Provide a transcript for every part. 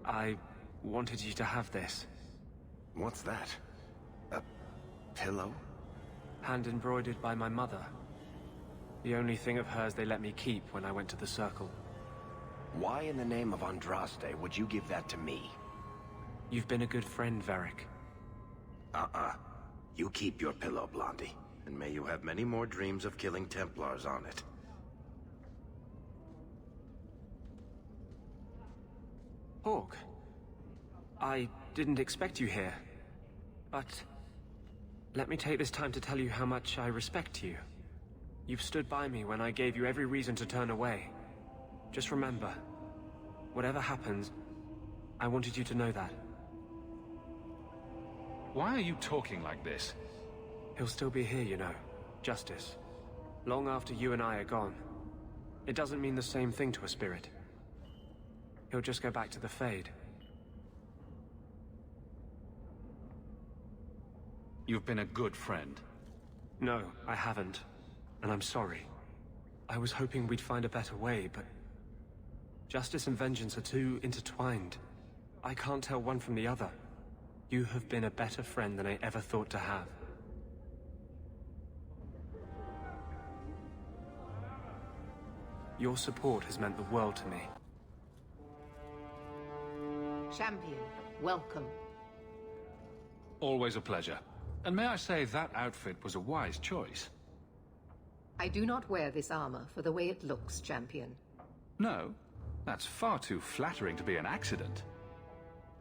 I wanted you to have this. What's that? A pillow? Hand embroidered by my mother. The only thing of hers they let me keep when I went to the Circle. Why in the name of Andraste would you give that to me? You've been a good friend, Varric. You keep your pillow, Blondie. And may you have many more dreams of killing Templars on it. Hawk, I didn't expect you here. But let me take this time to tell you how much I respect you. You've stood by me when I gave you every reason to turn away. Just remember, whatever happens, I wanted you to know that. Why are you talking like this? He'll still be here, you know. Justice. Long after you and I are gone. It doesn't mean the same thing to a spirit. He'll just go back to the Fade. You've been a good friend. No, I haven't. And I'm sorry. I was hoping we'd find a better way, but... Justice and vengeance are too intertwined. I can't tell one from the other. You have been a better friend than I ever thought to have. Your support has meant the world to me. Champion, welcome. Always a pleasure. And may I say that outfit was a wise choice. I do not wear this armor for the way it looks, Champion. No, that's far too flattering to be an accident.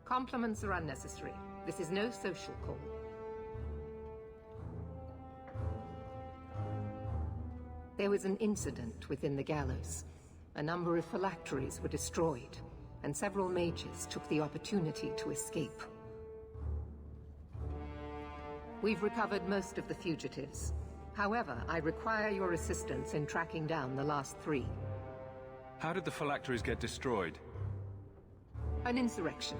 Compliments are unnecessary. This is no social call. There was an incident within the gallows. A number of phylacteries were destroyed, and several mages took the opportunity to escape. We've recovered most of the fugitives. However, I require your assistance in tracking down the last 3. How did the phylacteries get destroyed? An insurrection.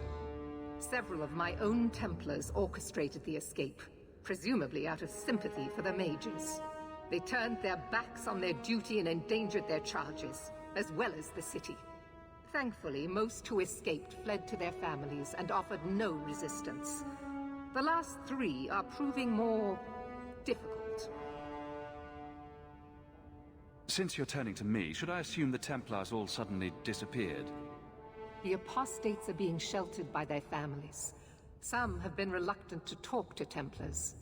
Several of my own Templars orchestrated the escape, presumably out of sympathy for the mages. They turned their backs on their duty and endangered their charges, as well as the city. Thankfully, most who escaped fled to their families and offered no resistance. The last 3 are proving more difficult. Since you're turning to me, should I assume the Templars all suddenly disappeared? The apostates are being sheltered by their families. Some have been reluctant to talk to Templars.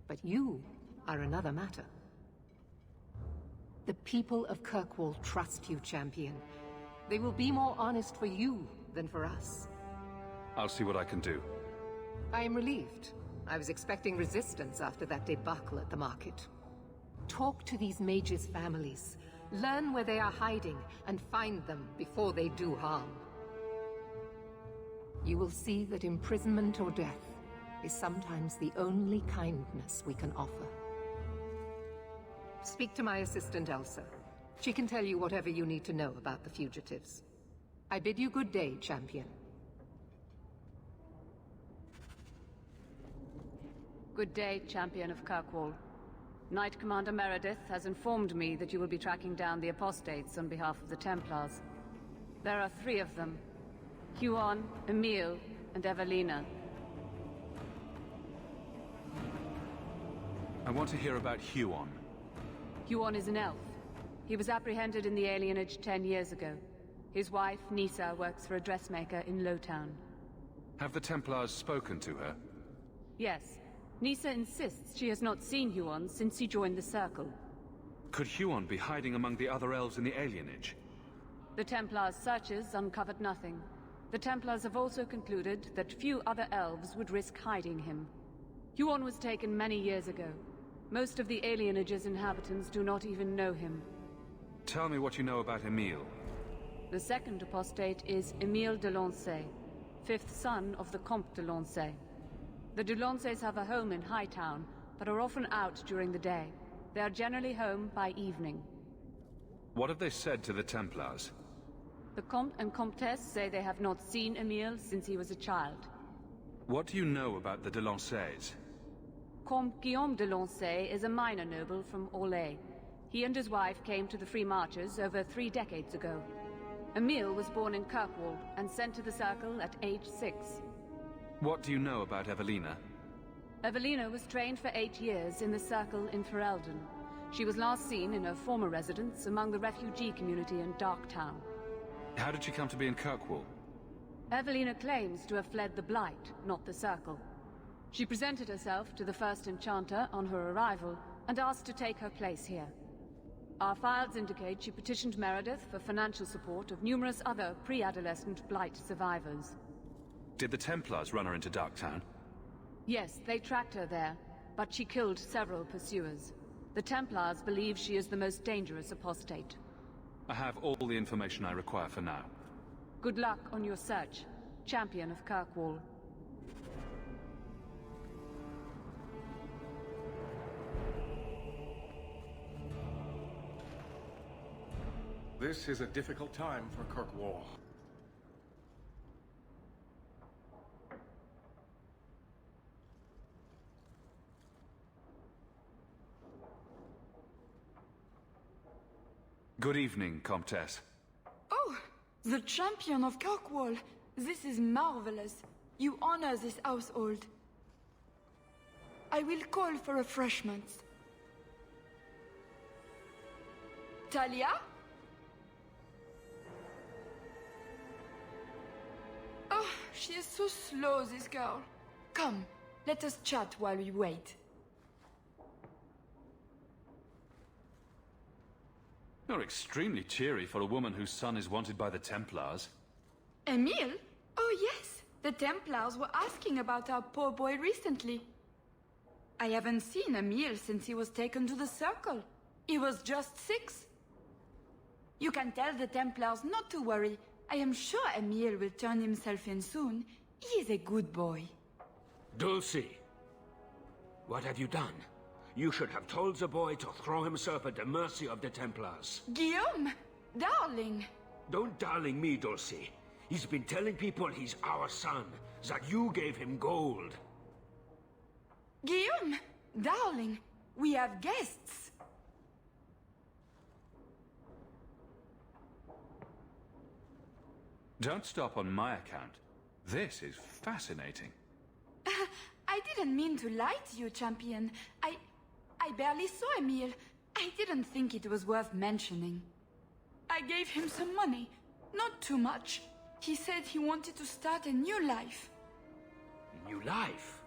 But you are another matter. The people of Kirkwall trust you, Champion. They will be more honest for you than for us. I'll see what I can do. I am relieved. I was expecting resistance after that debacle at the market. Talk to these mages' families. Learn where they are hiding and find them before they do harm. You will see that imprisonment or death is sometimes the only kindness we can offer. Speak to my assistant, Elsa. She can tell you whatever you need to know about the fugitives. I bid you good day, Champion. Good day, Champion of Kirkwall. Knight Commander Meredith has informed me that you will be tracking down the apostates on behalf of the Templars. There are 3 of them. Huon, Emile, and Evelina. I want to hear about Huon. Huon is an elf. He was apprehended in the alienage 10 years ago. His wife, Nisa, works for a dressmaker in Lowtown. Have the Templars spoken to her? Yes. Nisa insists she has not seen Huon since he joined the Circle. Could Huon be hiding among the other elves in the alienage? The Templars' searches uncovered nothing. The Templars have also concluded that few other elves would risk hiding him. Huon was taken many years ago. Most of the alienage's inhabitants do not even know him. Tell me what you know about Emile. The second apostate is Emile de Lancey, 5th son of the Comte de Lancey. The de Lanceys have a home in Hightown, but are often out during the day. They are generally home by evening. What have they said to the Templars? The Comte and Comtesse say they have not seen Emile since he was a child. What do you know about the de Lanceys? Comte Guillaume de Lancey is a minor noble from Orlais. He and his wife came to the Free Marches over 3 decades ago. Emil was born in Kirkwall and sent to the Circle at age 6. What do you know about Evelina? Evelina was trained for 8 years in the Circle in Ferelden. She was last seen in her former residence among the refugee community in Darktown. How did she come to be in Kirkwall? Evelina claims to have fled the Blight, not the Circle. She presented herself to the First Enchanter on her arrival and asked to take her place here. Our files indicate she petitioned Meredith for financial support of numerous other pre-adolescent Blight survivors. Did the Templars run her into Darktown? Yes, they tracked her there, but she killed several pursuers. The Templars believe she is the most dangerous apostate. I have all the information I require for now. Good luck on your search, Champion of Kirkwall. This is a difficult time for Kirkwall. Good evening, Comtesse. Oh, the champion of Kirkwall. This is marvelous. You honor this household. I will call for refreshments. Talia? Oh, she is so slow, this girl. Come, let us chat while we wait. You're extremely cheery for a woman whose son is wanted by the Templars. Emile? Oh yes, the Templars were asking about our poor boy recently. I haven't seen Emile since he was taken to the Circle. He was just 6. You can tell the Templars not to worry. I am sure Emile will turn himself in soon. He is a good boy. Dulcie, what have you done? You should have told the boy to throw himself at the mercy of the Templars. Guillaume! Darling! Don't darling me, Dulcie. He's been telling people he's our son, that you gave him gold. Guillaume! Darling! We have guests! Don't stop on my account. This is fascinating. I didn't mean to lie to you, Champion. I barely saw Emile. I didn't think it was worth mentioning. I gave him some money. Not too much. He said he wanted to start a new life. New life?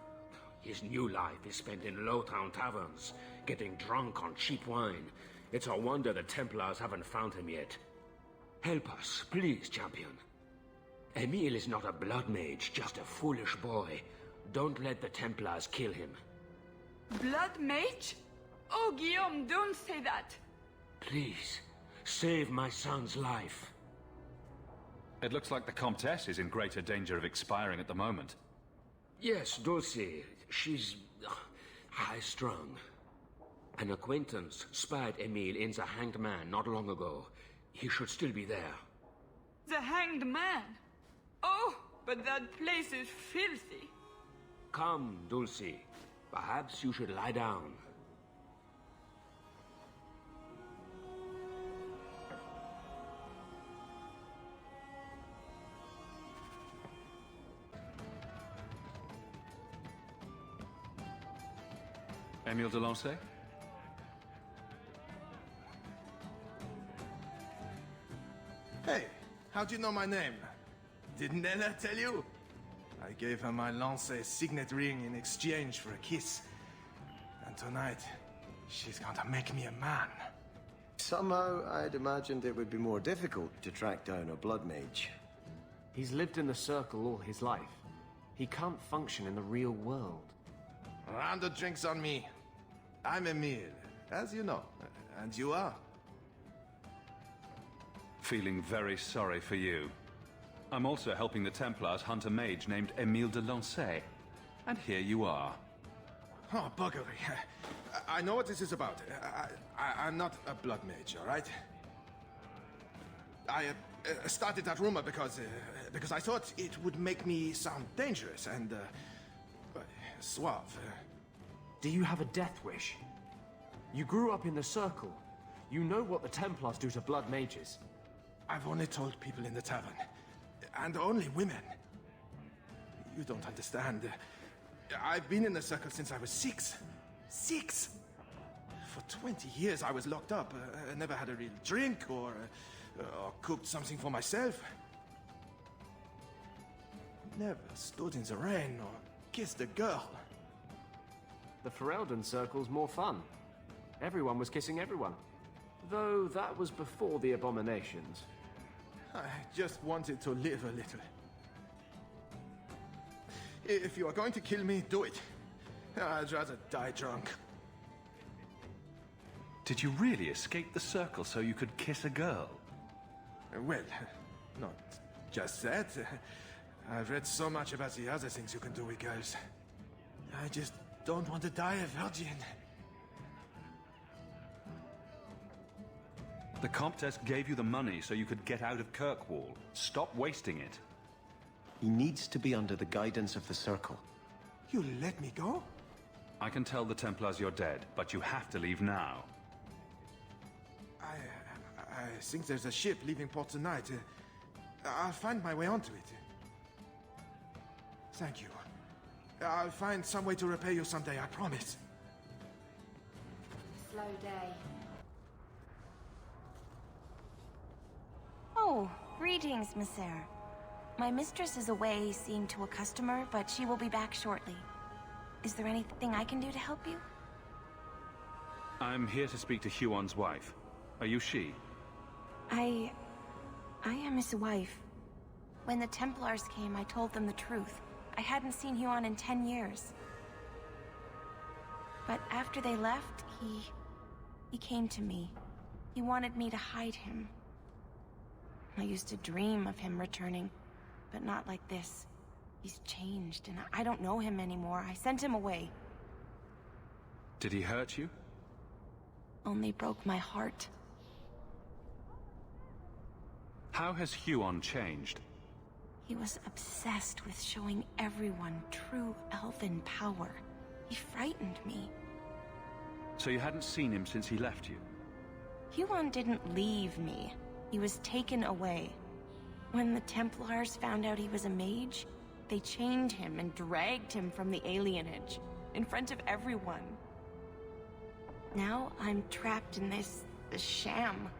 His new life is spent in low-town taverns, getting drunk on cheap wine. It's a wonder the Templars haven't found him yet. Help us, please, Champion. Emile is not a blood mage, just a foolish boy. Don't let the Templars kill him. Blood mage? Oh, Guillaume, don't say that. Please, save my son's life. It looks like the Comtesse is in greater danger of expiring at the moment. Yes, Dulcie. She's high-strung. An acquaintance spied Emile in the Hanged Man not long ago. He should still be there. The Hanged Man? Oh, but that place is filthy. Come, Dulcie. Perhaps you should lie down. Emile de Lancey? Hey, how'd you know my name? Didn't Ella tell you? I gave her my Lancey signet ring in exchange for a kiss. And tonight, she's going to make me a man. Somehow, I'd imagined it would be more difficult to track down a blood mage. He's lived in the Circle all his life. He can't function in the real world. A round of drinks on me. I'm Emile, as you know. And you are? Feeling very sorry for you. I'm also helping the Templars hunt a mage named Emile de Lancey. And here you are. Oh, buggery. I know what this is about. I'm not a blood mage, all right? I started that rumor because I thought it would make me sound dangerous and suave. Do you have a death wish? You grew up in the Circle. You know what the Templars do to blood mages. I've only told people in the tavern. And only women. You don't understand. I've been in the circle since I was 6. 6! For 20 years I was locked up. I never had a real drink or cooked something for myself. Never stood in the rain or kissed a girl. The Ferelden circle's more fun. Everyone was kissing everyone. Though that was before the abominations. I just wanted to live a little. If you are going to kill me, do it. I'd rather die drunk. Did you really escape the circle so you could kiss a girl? Well, not just that. I've read so much about the other things you can do with girls. I just don't want to die a virgin. The Comtesse gave you the money so you could get out of Kirkwall. Stop wasting it. He needs to be under the guidance of the Circle. You let me go? I can tell the Templars you're dead, but you have to leave now. I think there's a ship leaving port tonight. I'll find my way onto it. Thank you. I'll find some way to repay you someday, I promise. Slow day. Oh, greetings, Monsieur. My mistress is away seeing to a customer, but she will be back shortly. Is there anything I can do to help you? I'm here to speak to Huon's wife. Are you she? I am his wife. When the Templars came, I told them the truth. I hadn't seen Huon in 10 years. But after they left, he came to me. He wanted me to hide him. I used to dream of him returning, but not like this. He's changed, and I don't know him anymore. I sent him away. Did he hurt you? Only broke my heart. How has Huon changed? He was obsessed with showing everyone true elven power. He frightened me. So you hadn't seen him since he left you? Huon didn't leave me. He was taken away. When the Templars found out he was a mage, they chained him and dragged him from the alienage, in front of everyone. Now I'm trapped in this sham.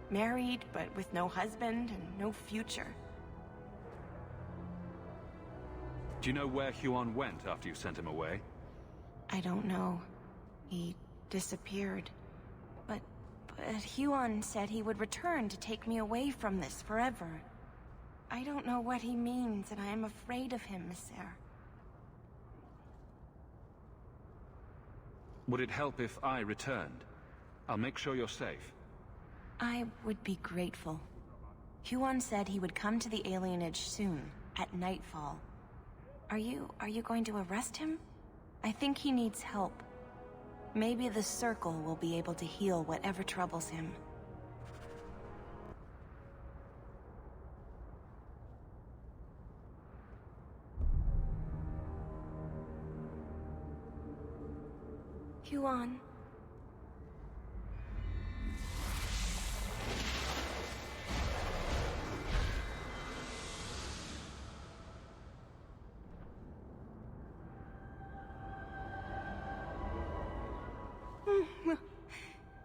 Married, but with no husband and no future. Do you know where Huon went after you sent him away? I don't know. He disappeared. But Huon said he would return to take me away from this forever. I don't know what he means, and I am afraid of him, Monsieur. Would it help if I returned? I'll make sure you're safe. I would be grateful. Huon said he would come to the alienage soon, at nightfall. Are you going to arrest him? I think he needs help. Maybe the Circle will be able to heal whatever troubles him. Huon.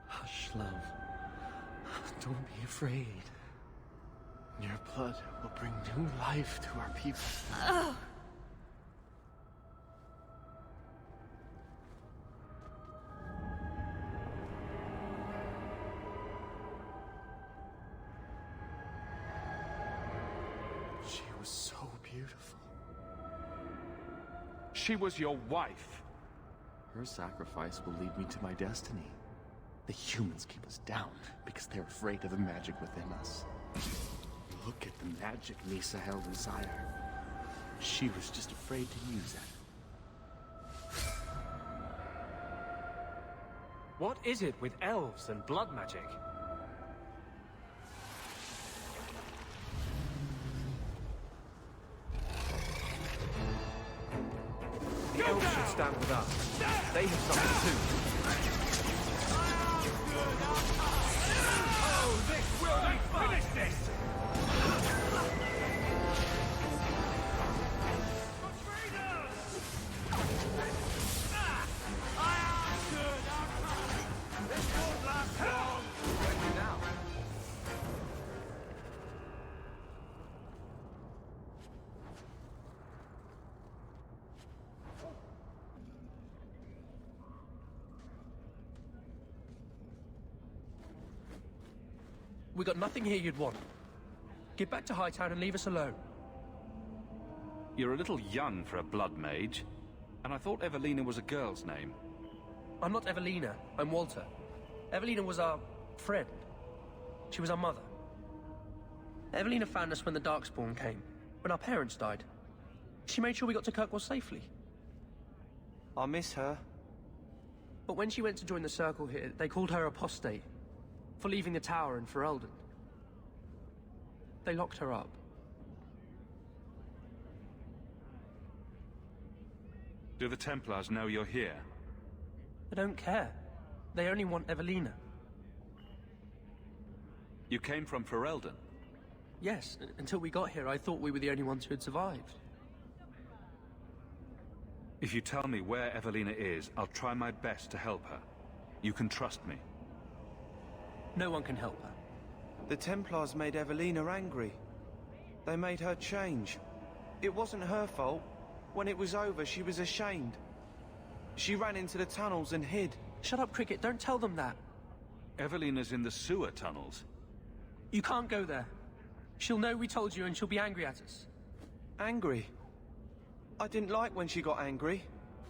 Hush, love. Don't be afraid. Your blood will bring new life to our people. Ugh. She was so beautiful. She was your wife. Her sacrifice will lead me to my destiny. The humans keep us down because they're afraid of the magic within us. Look at the magic Nisa held inside her. She was just afraid to use it. What is it with elves and blood magic? The elves should stand with us. They have something too. Oh, this will be fun! Finish this! We got nothing here you'd want. Get back to Hightown and leave us alone. You're a little young for a blood mage, and I thought Evelina was a girl's name. I'm not Evelina, I'm Walter. Evelina was our friend. She was our mother. Evelina found us when the Darkspawn came, when our parents died. She made sure we got to Kirkwall safely. I miss her. But when she went to join the Circle here, they called her apostate for leaving the tower in Ferelden. They locked her up. Do the Templars know you're here? They don't care. They only want Evelina. You came from Ferelden? Yes, until we got here, I thought we were the only ones who had survived. If you tell me where Evelina is, I'll try my best to help her. You can trust me. No one can help her. The Templars made Evelina angry. They made her change. It wasn't her fault. When it was over, she was ashamed. She ran into the tunnels and hid. Shut up, Cricket. Don't tell them that. Evelina's in the sewer tunnels. You can't go there. She'll know we told you and she'll be angry at us. Angry? I didn't like when she got angry.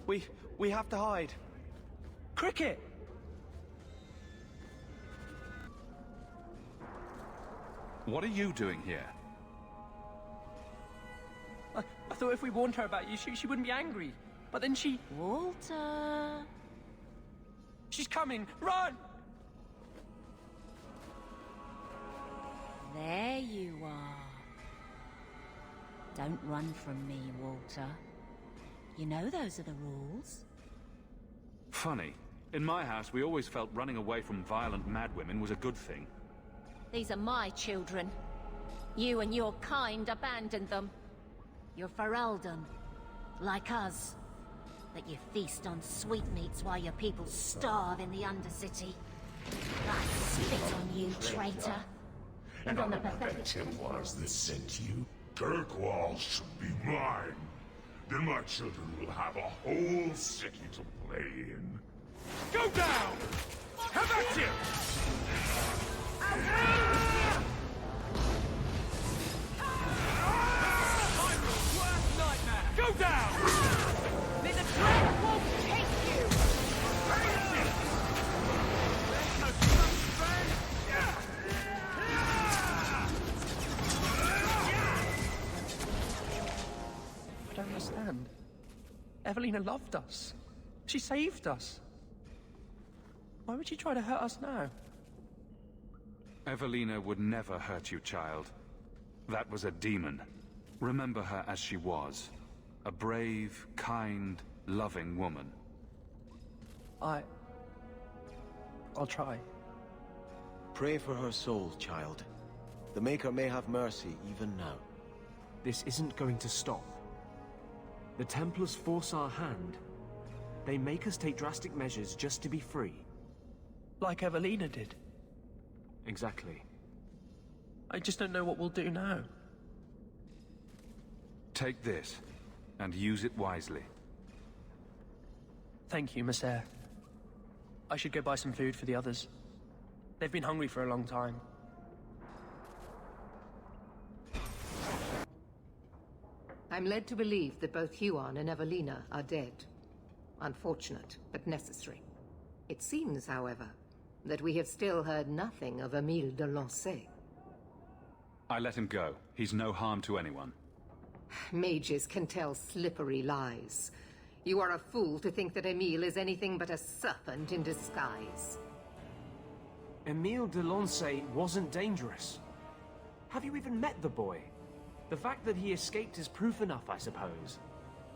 We have to hide. Cricket! What are you doing here? I thought if we warned her about you, she wouldn't be angry. But then she... Walter... She's coming! Run! There you are. Don't run from me, Walter. You know those are the rules. Funny. In my house, we always felt running away from violent madwomen was a good thing. These are my children. You and your kind abandoned them. You're Ferelden, like us. That you feast on sweetmeats while your people starve in the Undercity. I spit on you, traitor. And on the pathetic Templars that sent you. Kirkwall should be mine. Then my children will have a whole city to play in. Go down! Have at you! Go down! May the Dragon Wolf take you! I don't understand. Evelina loved us. She saved us. Why would she try to hurt us now? Evelina would never hurt you, child. That was a demon. Remember her as she was. A brave, kind, loving woman. I'll try. Pray for her soul, child. The Maker may have mercy even now. This isn't going to stop. The Templars force our hand. They make us take drastic measures just to be free. Like Evelina did. Exactly. I just don't know what we'll do now. Take this, and use it wisely. Thank you, Miss Eyre. I should go buy some food for the others. They've been hungry for a long time. I'm led to believe that both Huon and Evelina are dead. Unfortunate, but necessary. It seems, however, that we have still heard nothing of Emile de Lancey. I let him go. He's no harm to anyone. Mages can tell slippery lies. You are a fool to think that Emile is anything but a serpent in disguise. Emile de Lancey wasn't dangerous. Have you even met the boy? The fact that he escaped is proof enough, I suppose.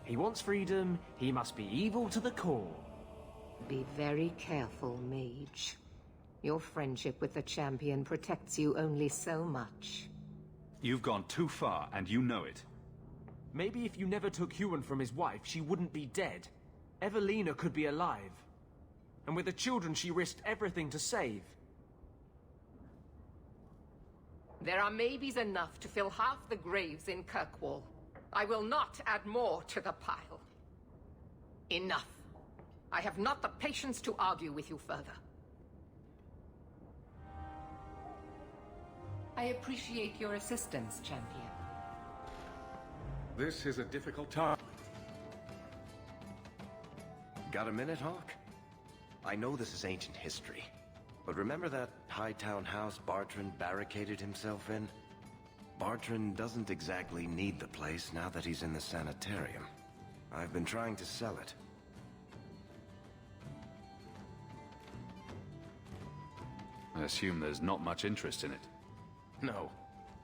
He wants freedom, he must be evil to the core. Be very careful, mage. Your friendship with the champion protects you only so much. You've gone too far, and you know it. Maybe if you never took Huon from his wife, she wouldn't be dead. Evelina could be alive. And with the children she risked everything to save. There are maybes enough to fill half the graves in Kirkwall. I will not add more to the pile. Enough. I have not the patience to argue with you further. I appreciate your assistance, champion. This is a difficult time. Got a minute, Hawk? I know this is ancient history, but remember that Hightown house Bartrand barricaded himself in? Bartrand doesn't exactly need the place now that he's in the sanitarium. I've been trying to sell it. I assume there's not much interest in it. No.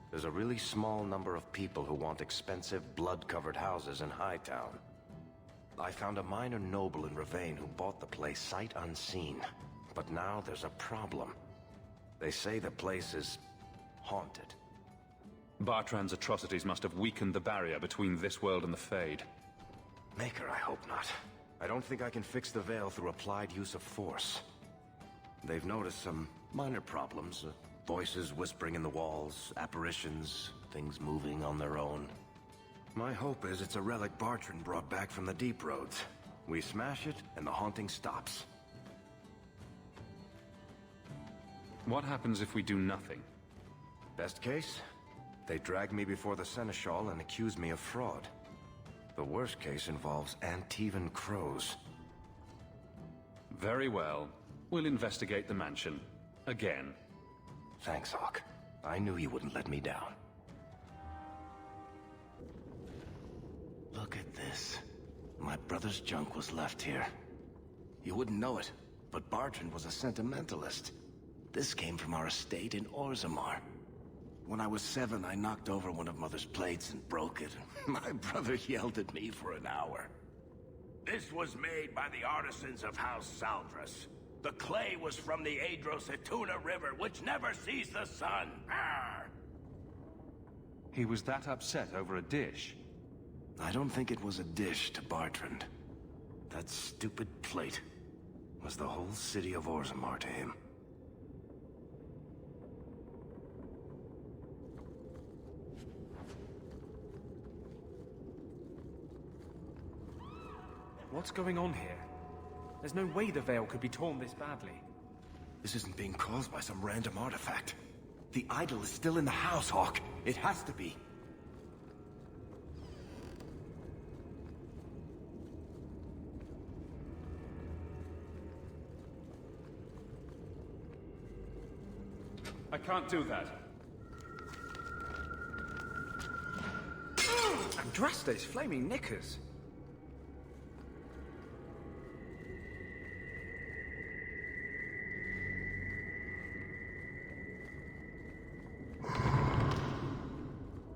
There's a really small number of people who want expensive, blood-covered houses in Hightown. I found a minor noble in Ravane who bought the place sight unseen. But now there's a problem. They say the place is haunted. Bartrand's atrocities must have weakened the barrier between this world and the Fade. Maker, I hope not. I don't think I can fix the veil through applied use of force. They've noticed some minor problems. Voices whispering in the walls, apparitions, things moving on their own. My hope is it's a relic Bartrand brought back from the Deep Roads. We smash it, and the haunting stops. What happens if we do nothing? Best case? They drag me before the Seneschal and accuse me of fraud. The worst case involves Antivan crows. Very well. We'll investigate the mansion. Again. Thanks, Hawk. I knew you wouldn't let me down. Look at this. My brother's junk was left here. You wouldn't know it, but Bartrand was a sentimentalist. This came from our estate in Orzammar. When I was 7, I knocked over one of Mother's plates and broke it. My brother yelled at me for an hour. This was made by the artisans of House Saldras. The clay was from the Adro-Setuna River, which never sees the sun. Arr! He was that upset over a dish? I don't think it was a dish to Bartrand. That stupid plate was the whole city of Orzammar to him. What's going on here? There's no way the veil could be torn this badly. This isn't being caused by some random artifact. The idol is still in the house, Hawk. It has to be. I can't do that. Andraste's flaming knickers.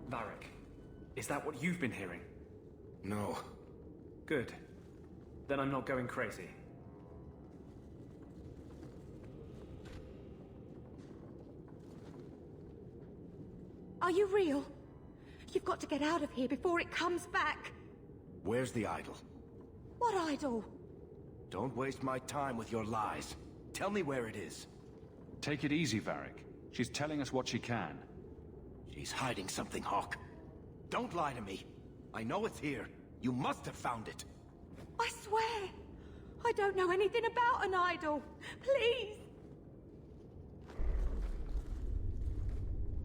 Varric, is that what you've been hearing? No. Good. Then I'm not going crazy. Are you real? You've got to get out of here before it comes back. Where's the idol? What idol? Don't waste my time with your lies. Tell me where it is. Take it easy, Varric. She's telling us what she can. She's hiding something, Hawk. Don't lie to me. I know it's here. You must have found it. I swear. I don't know anything about an idol. Please.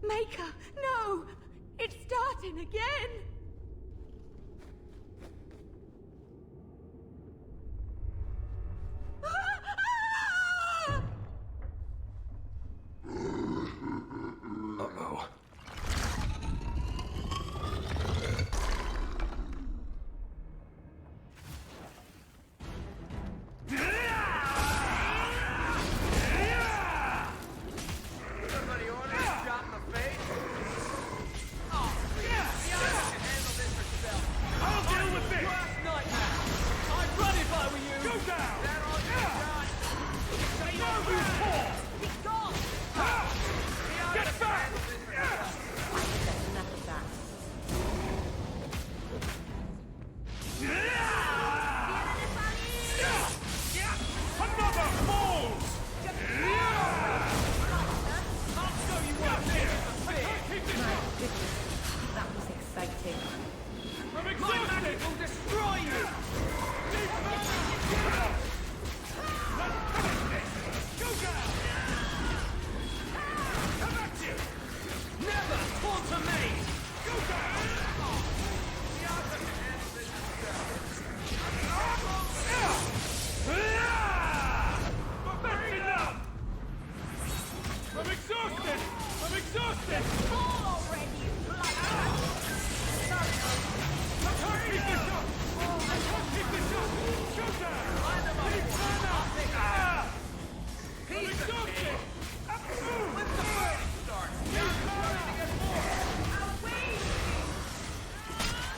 Maker, no! It's starting again! Uh-oh.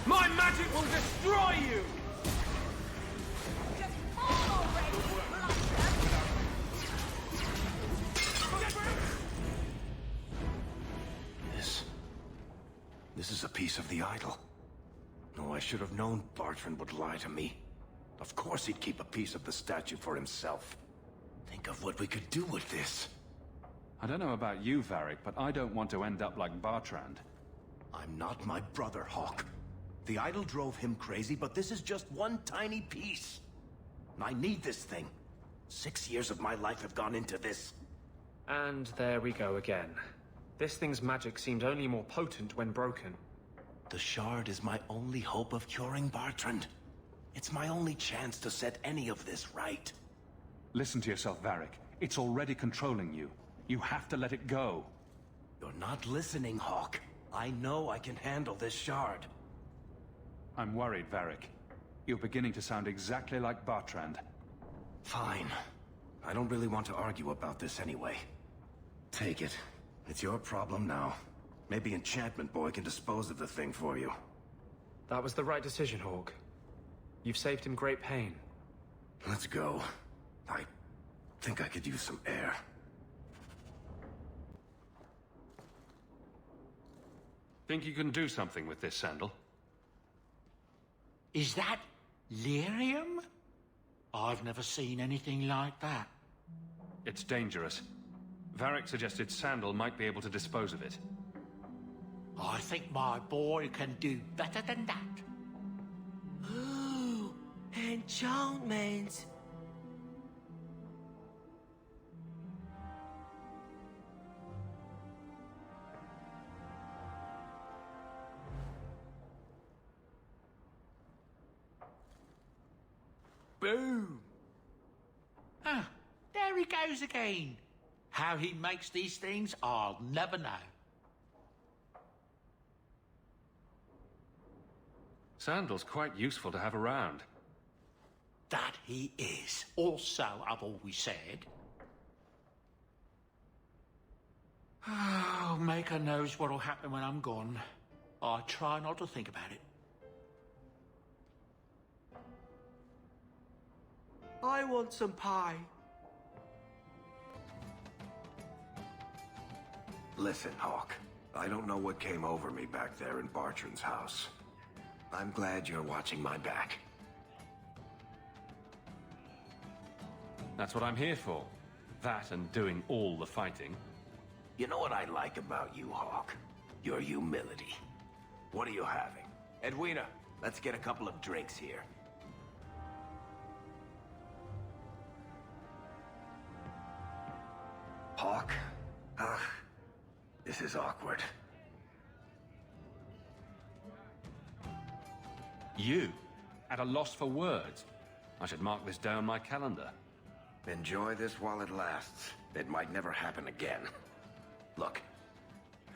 My magic will destroy you! This is a piece of the idol. No, I should have known Bartrand would lie to me. Of course he'd keep a piece of the statue for himself. Think of what we could do with this. I don't know about you, Varric, but I don't want to end up like Bartrand. I'm not my brother, Hawk. The idol drove him crazy, but this is just one tiny piece. I need this thing. 6 years of my life have gone into this. And there we go again. This thing's magic seemed only more potent when broken. The shard is my only hope of curing Bartrand. It's my only chance to set any of this right. Listen to yourself, Varric. It's already controlling you. You have to let it go. You're not listening, Hawk. I know I can handle this shard. I'm worried, Varric. You're beginning to sound exactly like Bartrand. Fine. I don't really want to argue about this anyway. Take it. It's your problem now. Maybe Enchantment Boy can dispose of the thing for you. That was the right decision, Hawk. You've saved him great pain. Let's go. I think I could use some air. Think you can do something with this sandal? Is that lyrium? I've never seen anything like that. It's dangerous. Varric suggested Sandal might be able to dispose of it. I think my boy can do better than that. Ooh, enchantment. Boom! Ah, there he goes again. How he makes these things, I'll never know. Sandal's quite useful to have around. That he is. Also, I've always said. Oh, Maker knows what'll happen when I'm gone. I try not to think about it. I want some pie. Listen, Hawk. I don't know what came over me back there in Bartrand's house. I'm glad you're watching my back. That's what I'm here for. That and doing all the fighting. You know what I like about you, Hawk? Your humility. What are you having? Edwina, let's get a couple of drinks here. Hawk? This is awkward. You? At a loss for words? I should mark this down my calendar. Enjoy this while it lasts. It might never happen again. Look,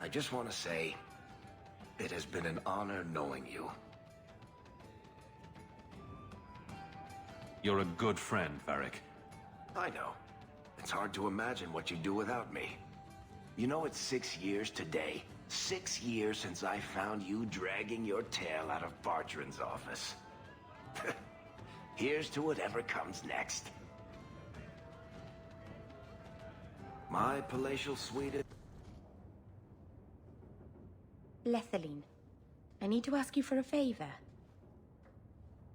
I just want to say, it has been an honor knowing you. You're a good friend, Varric. I know. It's hard to imagine what you'd do without me. You know, it's 6 years today. 6 years since I found you dragging your tail out of Bartrand's office. Here's to whatever comes next. My palatial suite is... Lethaline, I need to ask you for a favor.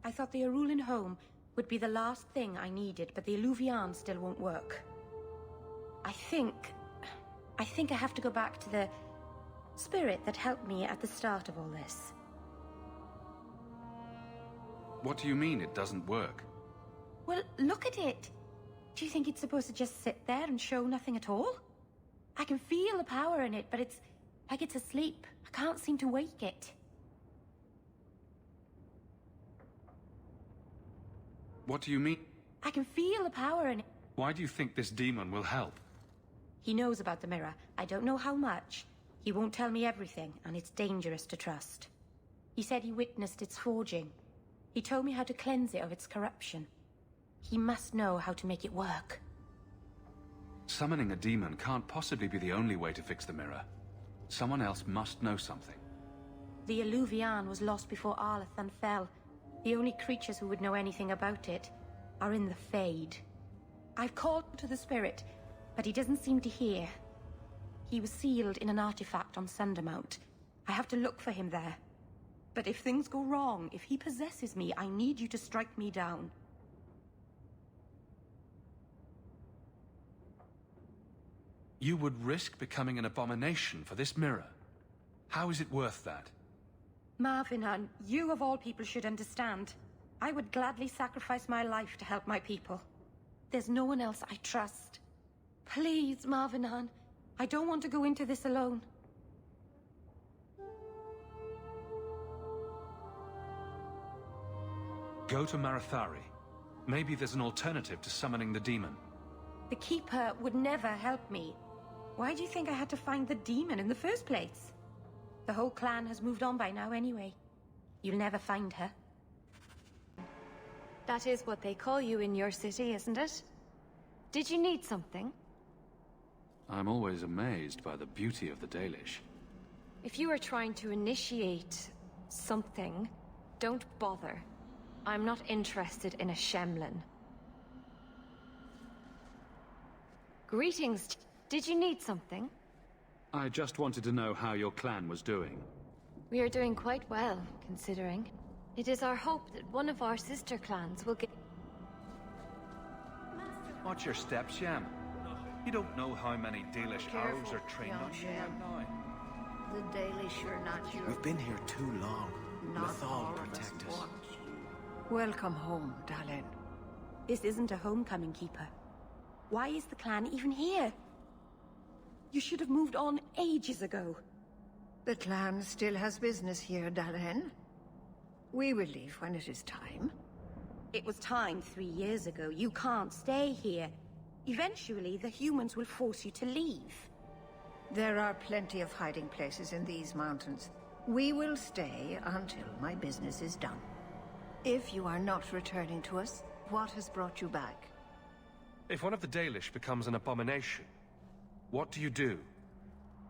I thought the Arulin home would be the last thing I needed, but the Illuvian still won't work. I think I have to go back to the spirit that helped me at the start of all this. What do you mean it doesn't work? Well, look at it. Do you think it's supposed to just sit there and show nothing at all? I can feel the power in it, but it's like it's asleep. I can't seem to wake it. What do you mean? I can feel the power in it. Why do you think this demon will help? He knows about the mirror. I don't know how much. He won't tell me everything, and it's dangerous to trust. He said he witnessed its forging. He told me how to cleanse it of its corruption. He must know how to make it work. Summoning a demon can't possibly be the only way to fix the mirror. Someone else must know something. The Alluvian was lost before Arlathan fell. The only creatures who would know anything about it are in the Fade. I've called to the spirit, but he doesn't seem to hear. He was sealed in an artifact on Sundermount. I have to look for him there. But if things go wrong, if he possesses me, I need you to strike me down. You would risk becoming an abomination for this mirror. How is it worth that? Marvinan, you of all people should understand. I would gladly sacrifice my life to help my people. There's no one else I trust. Please, Marvinan, I don't want to go into this alone. Go to Marathari. Maybe there's an alternative to summoning the demon. The Keeper would never help me. Why do you think I had to find the demon in the first place? The whole clan has moved on by now anyway. You'll never find her. That is what they call you in your city, isn't it? Did you need something? I'm always amazed by the beauty of the Dalish. If you are trying to initiate something, don't bother. I'm not interested in a Shemlin. Greetings. Did you need something? I just wanted to know how your clan was doing. We are doing quite well, considering. It is our hope that one of our sister clans will get... Watch your steps, Yam. You don't know how many Dalish arrows are trained on you now. The Dalish are not your... We've been here too long. Mythal protect us. Welcome home, Dalen. This isn't a homecoming, Keeper. Why is the clan even here? You should have moved on ages ago. The clan still has business here, Dalen. We will leave when it is time. It was time 3 years ago. You can't stay here. Eventually, the humans will force you to leave. There are plenty of hiding places in these mountains. We will stay until my business is done. If you are not returning to us, what has brought you back? If one of the Dalish becomes an abomination, what do you do?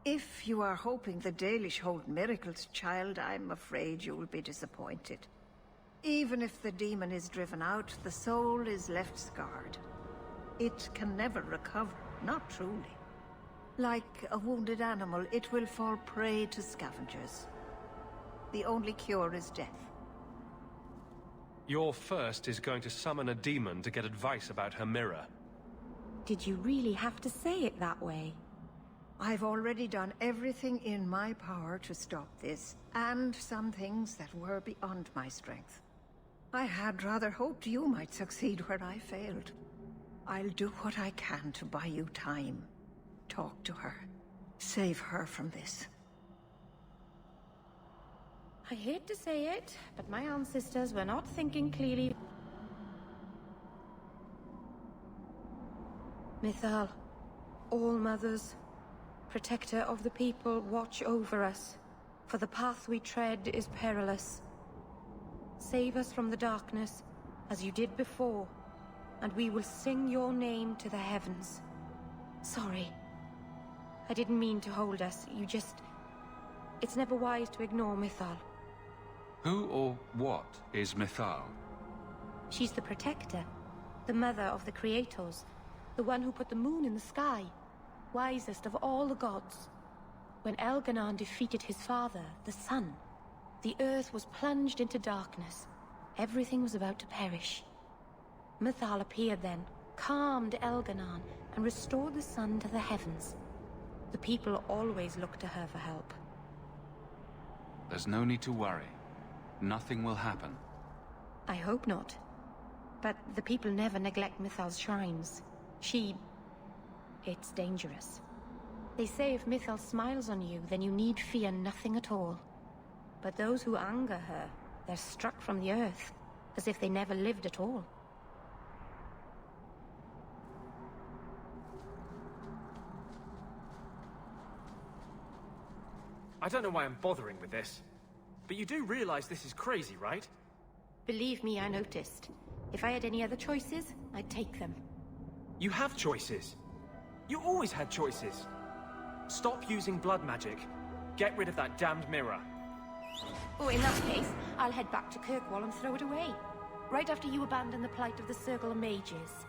If you are hoping the Dalish hold miracles, child, I'm afraid you will be disappointed. Even if the demon is driven out, the soul is left scarred. It can never recover, not truly. Like a wounded animal, it will fall prey to scavengers. The only cure is death. Your first is going to summon a demon to get advice about her mirror. Did you really have to say it that way? I've already done everything in my power to stop this, and some things that were beyond my strength. I had rather hoped you might succeed where I failed. I'll do what I can to buy you time. Talk to her. Save her from this. I hate to say it, but my ancestors were not thinking clearly. Mythal, All-Mothers, protector of the people, watch over us, for the path we tread is perilous. Save us from the darkness, as you did before, and we will sing your name to the heavens. Sorry. I didn't mean to hold us, you just... It's never wise to ignore Mythal. Who or what is Mythal? She's the protector, the mother of the creators, the one who put the moon in the sky, wisest of all the gods. When Elganon defeated his father, the sun, the earth was plunged into darkness. Everything was about to perish. Mythal appeared then, calmed Elganon, and restored the sun to the heavens. The people always looked to her for help. There's no need to worry. Nothing will happen. I hope not. But the people never neglect Mythal's shrines. It's dangerous. They say if Mythal smiles on you, then you need fear nothing at all. But those who anger her, they're struck from the earth, as if they never lived at all. I don't know why I'm bothering with this, but you do realize this is crazy, right? Believe me, I noticed. If I had any other choices, I'd take them. You have choices. You always had choices. Stop using blood magic. Get rid of that damned mirror. Oh, in that case, I'll head back to Kirkwall and throw it away. Right after you abandon the plight of the Circle of Mages.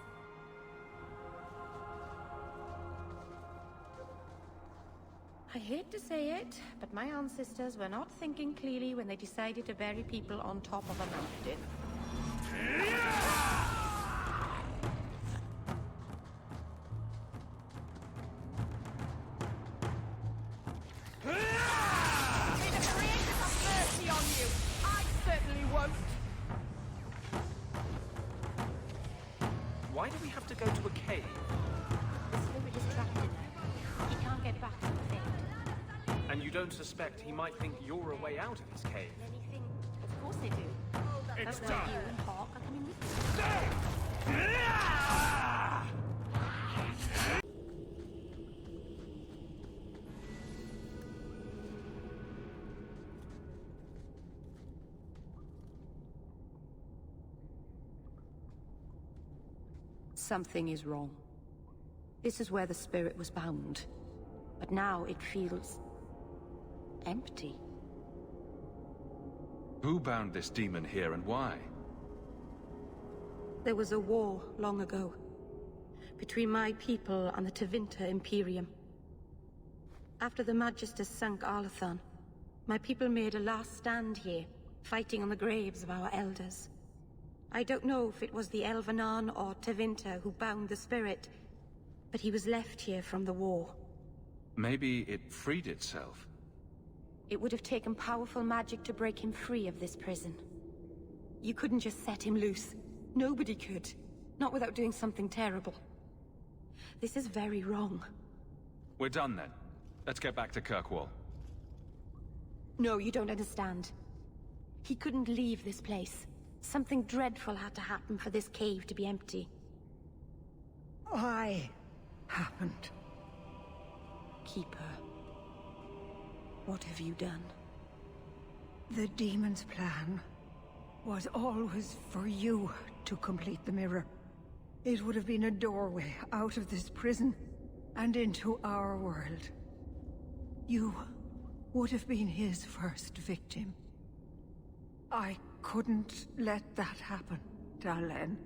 I hate to say it, but my ancestors were not thinking clearly when they decided to bury people on top of a mountain. Why do we have to go to a cave? The spirit is trapped in there. He can't get back to the Fade. And you don't suspect he might think you're a way out of his cave? Anything? Of course they do. That's why you and Hawk are coming with me. Something is wrong. This is where the spirit was bound. But now it feels... empty. Who bound this demon here and why? There was a war long ago. Between my people and the Tevinter Imperium. After the Magisters sank Arlathan, my people made a last stand here, fighting on the graves of our elders. I don't know if it was the Elvenan or Tevinter who bound the spirit, but he was left here from the war. Maybe it freed itself. It would have taken powerful magic to break him free of this prison. You couldn't just set him loose. Nobody could. Not without doing something terrible. This is very wrong. We're done then. Let's get back to Kirkwall. No, you don't understand. He couldn't leave this place. Something dreadful had to happen for this cave to be empty. Why happened? Keeper. What have you done? The demon's plan was always for you to complete the mirror. It would have been a doorway out of this prison and into our world. You would have been his first victim. I couldn't let that happen, Dalen.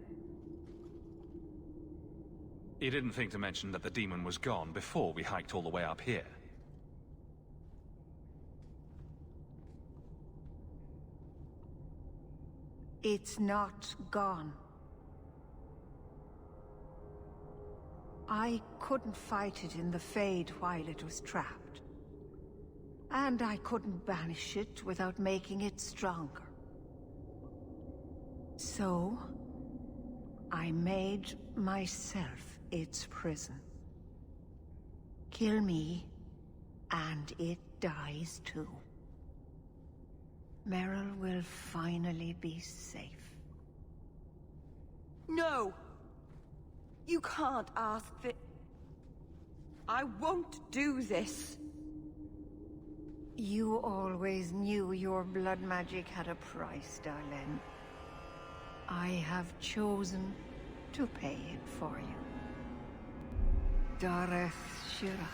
You didn't think to mention that the demon was gone before we hiked all the way up here. It's not gone. I couldn't fight it in the Fade while it was trapped. And I couldn't banish it without making it stronger. So, I made myself its prison. Kill me, and it dies too. Meryl will finally be safe. No! You can't ask that. I won't do this. You always knew your blood magic had a price, Darlene. I have chosen to pay it for you. Dareth Shira.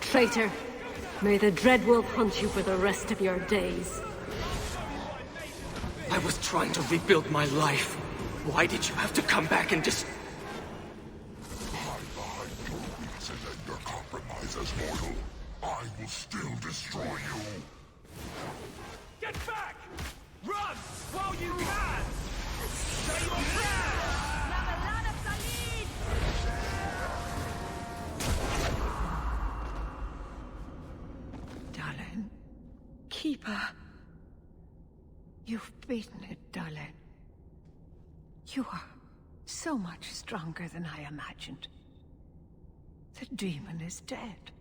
Traitor! May the Dreadwolf hunt you for the rest of your days. I was trying to rebuild my life. Why did you have to come back and just... Your compromise as mortal. I will still destroy you. Get back! Run while you can! Stay on ground! Darlene. Keeper. You've beaten it, Darlene. You are so much stronger than I imagined. The demon is dead.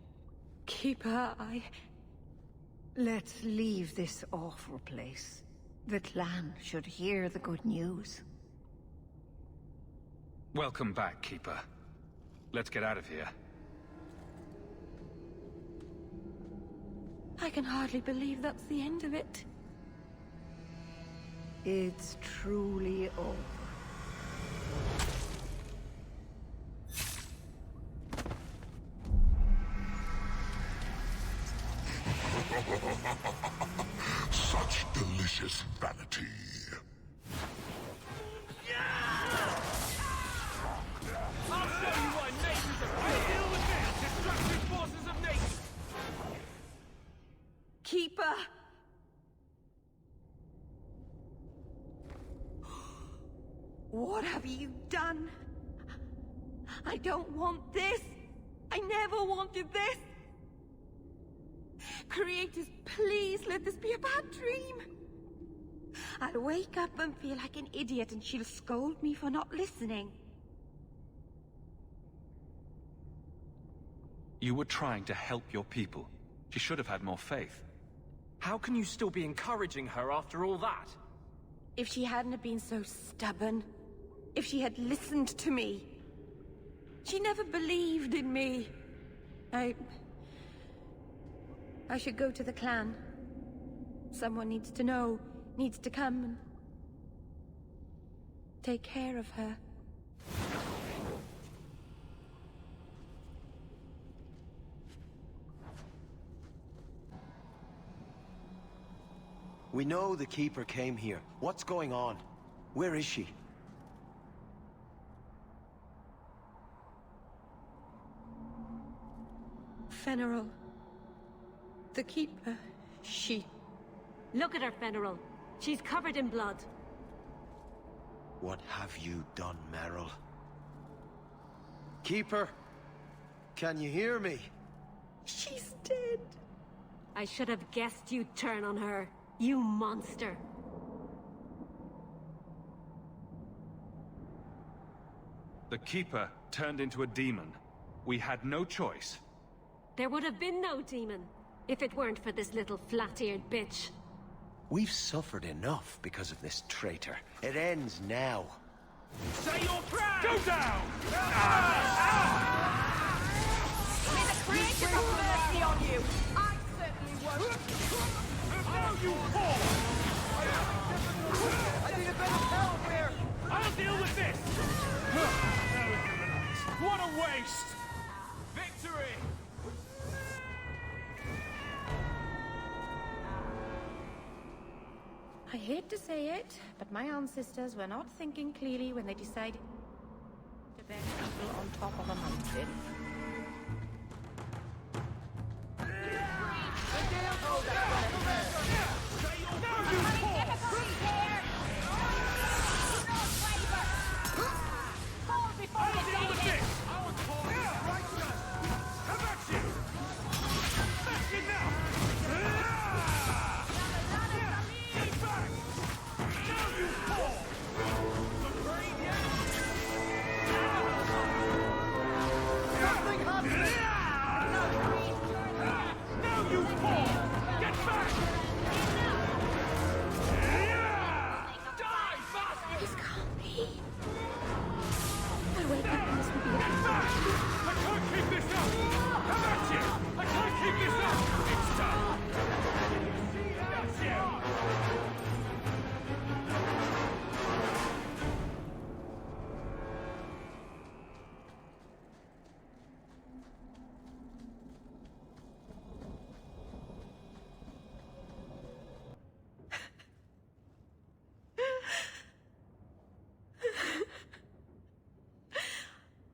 Keeper, Let's leave this awful place. The clan should hear the good news. Welcome back, Keeper. Let's get out of here. I can hardly believe that's the end of it. It's truly over. Such delicious vanity. I'll show you why nature's a I deal with this! Destructive forces of nature! Keeper! What have you done? I don't want this! I never wanted this! Creators, please let this be a bad dream! I'll wake up and feel like an idiot and she'll scold me for not listening. You were trying to help your people. She should have had more faith. How can you still be encouraging her after all that? If she hadn't have been so stubborn, if she had listened to me. She never believed in me. I should go to the clan. Someone needs to know, needs to come and take care of her. We know the Keeper came here. What's going on? Where is she? Fenneral. The Keeper. She... Look at her, Fenneral. She's covered in blood. What have you done, Merrill? Keeper? Can you hear me? She's dead. I should have guessed you'd turn on her. You monster. The Keeper turned into a demon. We had no choice. There would have been no demon, if it weren't for this little flat-eared bitch. We've suffered enough because of this traitor. It ends now. Say your prayers! Go down! May the creators have mercy on you! I certainly won't! Now you fall! I need a better help here! I'll deal with this! What a waste! Victory! I hate to say it, but my ancestors were not thinking clearly when they decided to bury people on top of a mountain.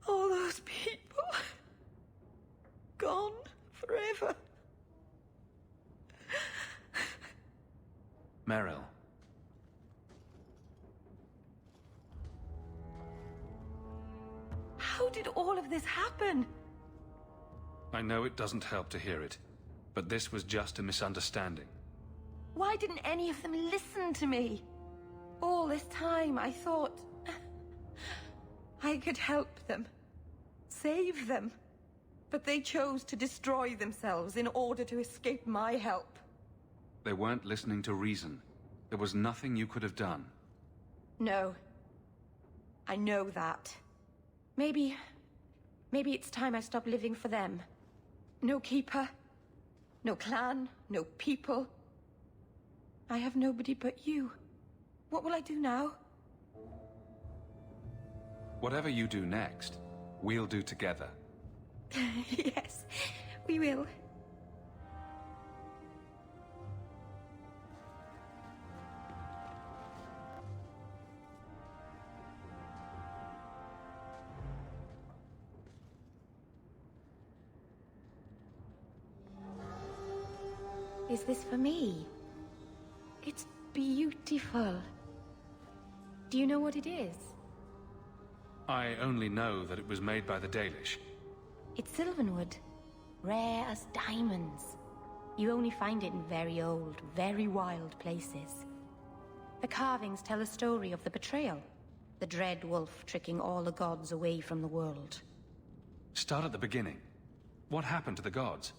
All those people gone forever. Merrill. How did all of this happen? I know it doesn't help to hear it, but this was just a misunderstanding. Why didn't any of them listen to me? All this time I thought I could help them, save them, but they chose to destroy themselves in order to escape my help. They weren't listening to reason. There was nothing you could have done. No. I know that. Maybe Maybe it's time I stop living for them. No keeper, no clan, no people. I have nobody but you. What will I do now? Whatever you do next, we'll do together. Yes, we will. Is this for me? It's beautiful. Do you know what it is? I only know that it was made by the Dalish. It's sylvanwood, rare as diamonds. You only find it in very old, very wild places. The carvings tell a story of the betrayal, the dread wolf tricking all the gods away from the world. Start at the beginning. What happened to the gods?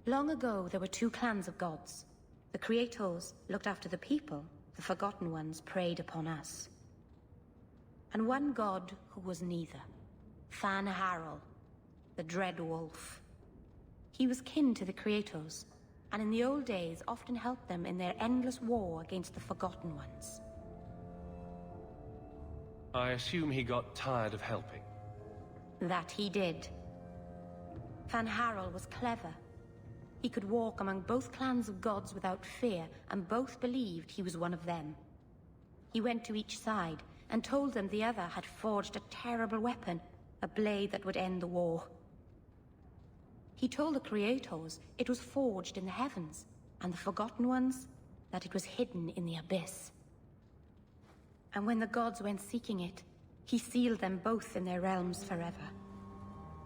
Long ago, there were two clans of gods. The Creators looked after the people, the Forgotten Ones preyed upon us. And one god who was neither. Fan Harel, the Dread Wolf. He was kin to the Creators, and in the old days often helped them in their endless war against the Forgotten Ones. I assume he got tired of helping. That he did. Fan Harel was clever. He could walk among both clans of gods without fear, and both believed he was one of them. He went to each side, and told them the other had forged a terrible weapon, a blade that would end the war. He told the Creators it was forged in the heavens, and the Forgotten Ones that it was hidden in the abyss. And when the gods went seeking it, he sealed them both in their realms forever.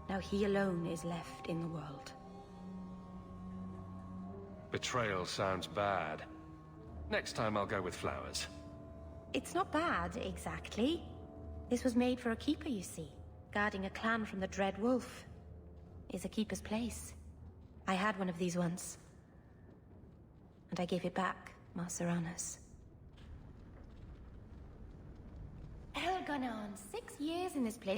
Now he alone is left in the world. Betrayal sounds bad. Next time I'll go with flowers. It's not bad, exactly. This was made for a keeper, you see. Guarding a clan from the Dread Wolf is a keeper's place. I had one of these once. And I gave it back, Marceranas. Hell gone on 6 years in this place.